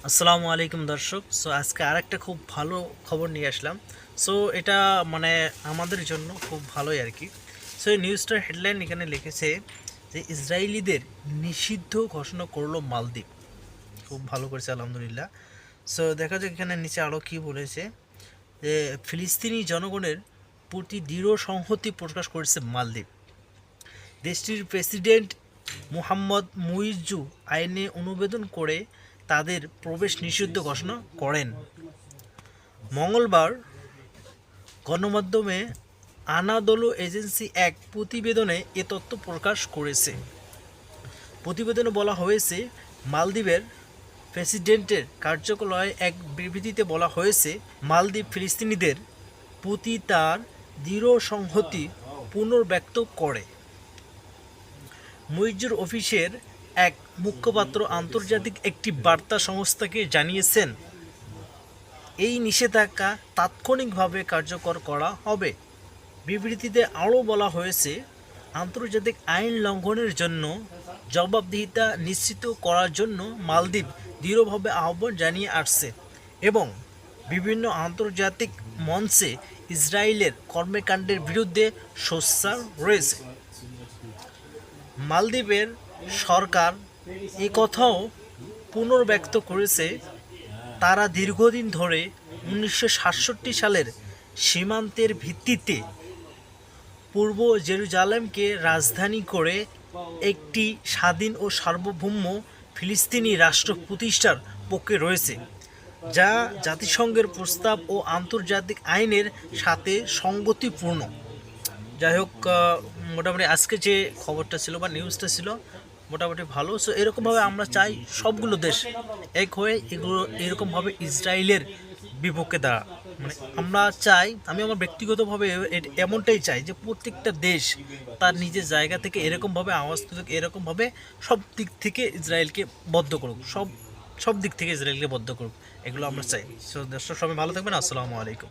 আসসালামু আলাইকুম দর্শক। আজকে আরেকটা খুব ভালো খবর নিয়ে আসলাম। এটা মানে আমাদের জন্য খুব ভালোই আর কি। এই নিউজটার হেডলাইন এখানে লিখেছে যে ইসরায়েলিদের নিষিদ্ধ ঘোষণা করলো মালদ্বীপ। খুব ভালো করেছে আলহামদুলিল্লাহ। দেখা যাক এখানে নিচে আরও কী বলেছে যে ফিলিস্তিনি জনগণের প্রতি দৃঢ় সংহতি প্রকাশ করেছে মালদ্বীপ। দেশটির প্রেসিডেন্ট মুহাম্মদ মুইজ্জু আইনে অনুমোদন করে তাদের প্রবেশ নিষিদ্ধ ঘোষণা করেন। মঙ্গলবার গণমাধ্যমে আনাদোলু এজেন্সি এক প্রতিবেদনে এ তথ্য প্রকাশ করেছে। প্রতিবেদনে বলা হয়েছে, মালদ্বীপের প্রেসিডেন্টের কার্যালয়ে এক বিবৃতিতে বলা হয়েছে, মালদ্বীপ ফিলিস্তিনিদের প্রতি তার দৃঢ় সংহতি পুনর্ব্যক্ত করে। মুইজ্জুর অফিসের এক মুখপাত্র আন্তর্জাতিক একটি বার্তা সংস্থাকে জানিয়েছেন, এই নিষেধাজ্ঞা তাৎক্ষণিকভাবে কার্যকর করা হবে। বিবৃতিতে আরও বলা হয়েছে, আন্তর্জাতিক আইন লঙ্ঘনের জন্য জবাবদিহিতা নিশ্চিত করার জন্য মালদ্বীপ দৃঢ়ভাবে আহ্বান জানিয়ে আসছে এবং বিভিন্ন আন্তর্জাতিক মঞ্চে ইসরায়েলের কর্মকাণ্ডের বিরুদ্ধে সোচ্চার রয়েছে। মালদ্বীপের সরকার কথাও পুনর্ব্যক্ত করেছে, তারা দীর্ঘদিন ধরে 1967 সালের সীমান্তের ভিত্তিতে পূর্ব জেরুজালেমকে রাজধানী করে একটি স্বাধীন ও সার্বভৌম ফিলিস্তিনি রাষ্ট্র প্রতিষ্ঠার পক্ষে রয়েছে, যা জাতিসংঘের প্রস্তাব ও আন্তর্জাতিক আইনের সাথে সঙ্গতিপূর্ণ। যাই হোক, মোটামুটি আজকে যে খবরটা ছিল বা নিউজটা ছিল মোটামুটি ভালো। এরকমভাবে আমরা চাই সবগুলো দেশ এক হয়ে এরকমভাবে ইসরায়েলের বিপক্ষে দাঁড়া। মানে আমরা চাই, আমি আমার ব্যক্তিগতভাবে এমনটাই চাই যে প্রত্যেকটা দেশ তার নিজের জায়গা থেকে এরকমভাবে আওয়াজ তুলুক, এরকমভাবে সব দিক থেকে ইসরায়েলকে বদ্ধ করুক, সব দিক থেকে ইসরায়েলকে বদ্ধ করুক, এগুলো আমরা চাই। দর্শক সবাই ভালো থাকবেন। আসসালামু আলাইকুম।